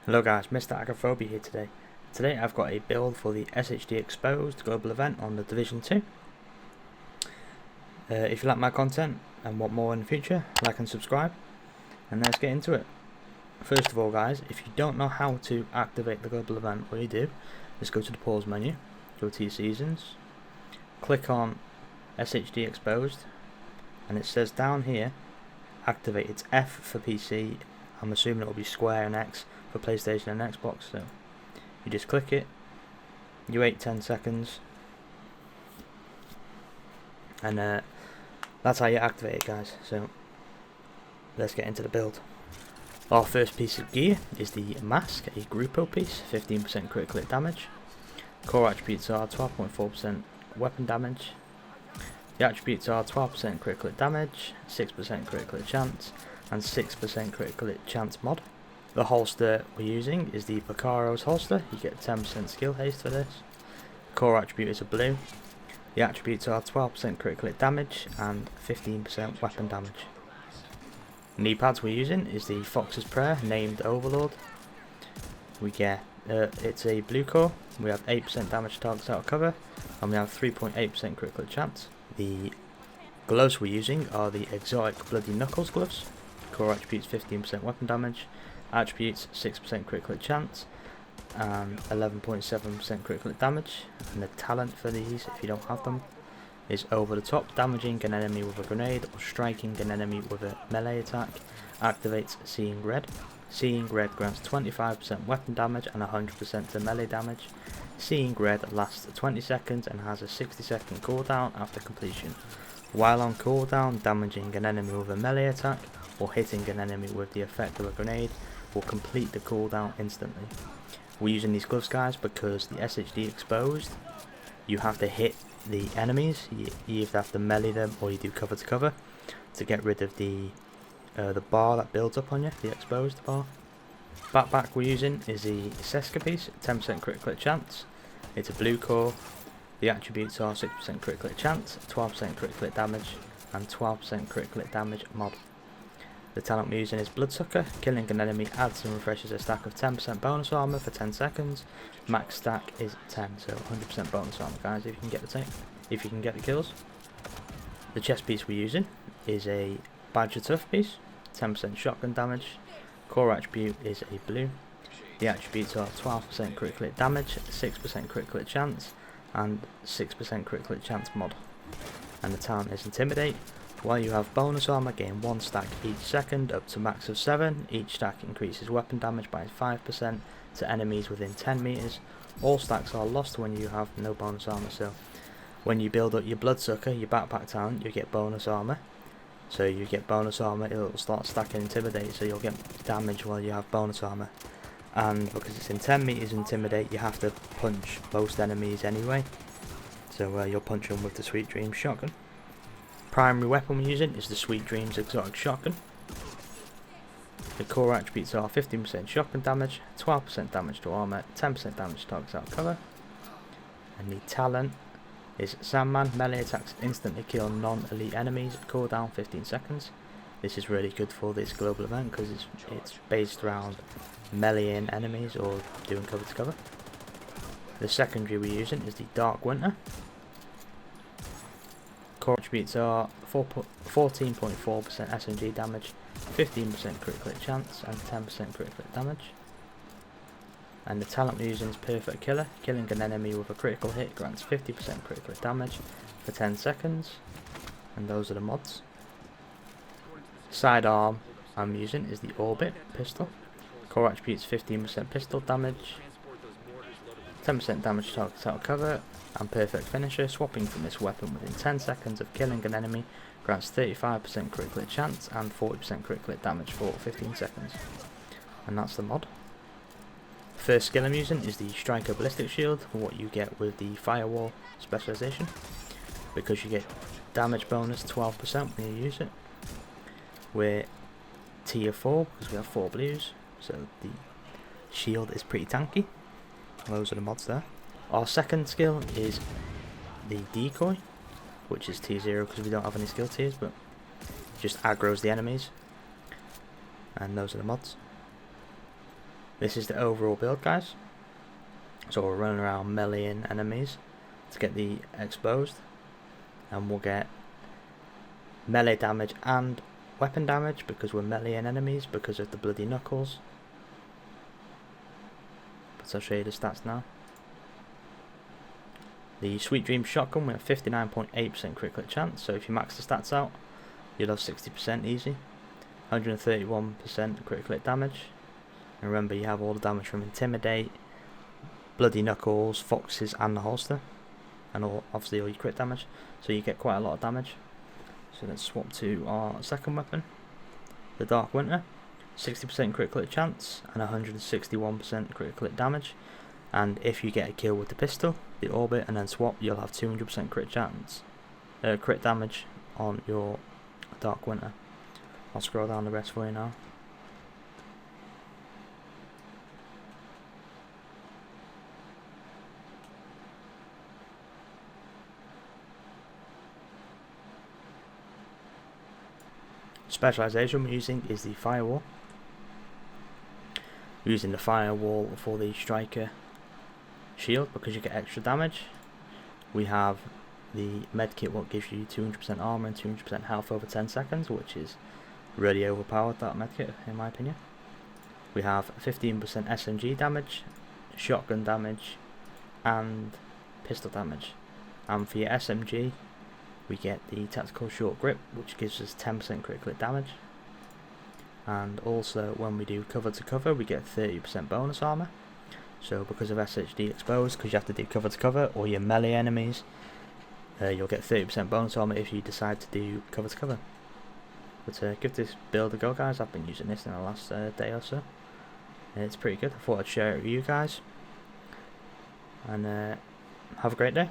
Hello guys, Mr. Agoraphobia here today. Today I've got a build for the SHD Exposed global event on the Division 2. If you like my content and want more in the future, like and subscribe, and let's get into it. First of all guys, if you don't know how to activate the global event, what you do is go to the pause menu, go to your seasons, click on SHD Exposed, and it says down here, activate. It's F for PC, I'm assuming it will be square and X for PlayStation and Xbox, so you just click it, you wait 10 seconds, and that's how you activate it guys. So let's get into the build. Our first piece of gear is the mask, a Grupo piece, 15% critical hit damage. Core attributes are 12.4% weapon damage. The attributes are 12% critical hit damage, 6% critical hit chance, and 6% critical hit chance mod. The holster we're using is the Vaccaro's holster. You get 10% skill haste for this. Core attribute is a blue. The attributes are 12% critical hit damage and 15% weapon damage. Knee pads we're using is the Fox's Prayer, named Overlord. We get it's a blue core. We have 8% damage to targets out of cover, and we have 3.8% critical hit chance. The gloves we're using are the exotic Bloody Knuckles gloves. Core attributes 15% weapon damage. Attributes 6% critical hit chance and 11.7% critical hit damage. And the talent for these, if you don't have them, is over the top, damaging an enemy with a grenade or striking an enemy with a melee attack. Activates Seeing Red. Seeing Red grants 25% weapon damage and 100% to melee damage. Seeing Red lasts 20 seconds and has a 60-second cooldown after completion. While on cooldown, damaging an enemy with a melee attack or hitting an enemy with the effect of a grenade will complete the cooldown instantly. We're using these gloves guys because the SHD Exposed, you have to hit the enemies. You either have to melee them or you do cover to cover to get rid of the bar that builds up on you, the exposed bar. Backpack we're using is the Seska piece, 10% critical hit chance. It's a blue core. The attributes are 6% critical hit chance, 12% critical hit damage, and 12% critical hit damage mod. The talent we're using is Bloodsucker. Killing an enemy adds and refreshes a stack of 10% bonus armor for 10 seconds. Max stack is 10, so 100% bonus armor, guys. If you can get the kills. The chest piece we're using is a Badger Tough piece, 10% shotgun damage. Core attribute is a blue. The attributes are 12% critical hit damage, 6% critical hit chance, and 6% critical hit chance mod. And the talent is Intimidate. While you have bonus armor, gain 1 stack each second up to max of 7. Each stack increases weapon damage by 5% to enemies within 10 meters. All stacks are lost when you have no bonus armor, so when you build up your Bloodsucker, your backpack talent, you get bonus armor. So you get bonus armor, it'll start stacking Intimidate, so you'll get damage while you have bonus armor. And because it's in 10 meters Intimidate, you have to punch most enemies anyway. So you'll punch them with the Sweet Dreams shotgun. Primary weapon we're using is the Sweet Dreams exotic shotgun. The core attributes are 15% shotgun damage, 12% damage to armor, 10% damage to targets out of cover. And the talent is Sandman. Melee attacks instantly kill non-elite enemies, cooldown 15 seconds. This is really good for this global event because it's based around meleeing enemies or doing cover to cover. The secondary we're using is the Dark Winter. Core attributes are 14.4% SMG damage, 15% critical hit chance, and 10% critical hit damage. And the talent we're using is Perfect Killer. Killing an enemy with a critical hit grants 50% critical hit damage for 10 seconds. And those are the mods. Sidearm I'm using is the Orbit pistol. Core attributes 15% pistol damage, 10% damage to targets out of cover, and Perfect Finisher. Swapping from this weapon within 10 seconds of killing an enemy grants 35% critical hit chance and 40% critical hit damage for 15 seconds. And that's the mod. First skill I'm using is the Striker Ballistic Shield, what you get with the Firewall specialization, because you get damage bonus 12% when you use it. We're tier 4 because we have 4 blues, so the shield is pretty tanky. Those are the mods there. Our second skill is the Decoy, which is tier 0 because we don't have any skill tiers, but just aggroes the enemies. And those are the mods. This is the overall build, guys. So we're running around meleeing enemies to get the exposed, and we'll get melee damage and weapon damage because we're meleeing enemies because of the bloody knuckles. But I'll show you the stats now. The Sweet Dream shotgun, we have 59.8% crit click chance, so if you max the stats out, you'll have 60% easy. 131% crit click damage. And remember, you have all the damage from Intimidate, Bloody Knuckles, Foxes, and the holster, and obviously all your crit damage, so you get quite a lot of damage. So let's swap to our second weapon, the Dark Winter. 60% crit click chance and 161% crit click damage. And if you get a kill with the pistol, the orbit, and then swap, you'll have 200% crit chance, crit damage on your Dark Winter. I'll scroll down the rest for you now. Specialization we're using is the Firewall. We're using the Firewall for the Striker shield because you get extra damage. We have the medkit, what gives you 200% armor and 200% health over 10 seconds, which is really overpowered, that medkit, in my opinion. We have 15% SMG damage, shotgun damage, and pistol damage. And for your SMG, we get the Tactical Short Grip, which gives us 10% crit click damage. And also, when we do cover to cover, we get 30% bonus armor. So because of SHD exposed, because you have to do cover to cover, or your melee enemies, you'll get 30% bonus armor if you decide to do cover to cover. But give this build a go, guys. I've been using this in the last day or so. It's pretty good. I thought I'd share it with you guys. And have a great day.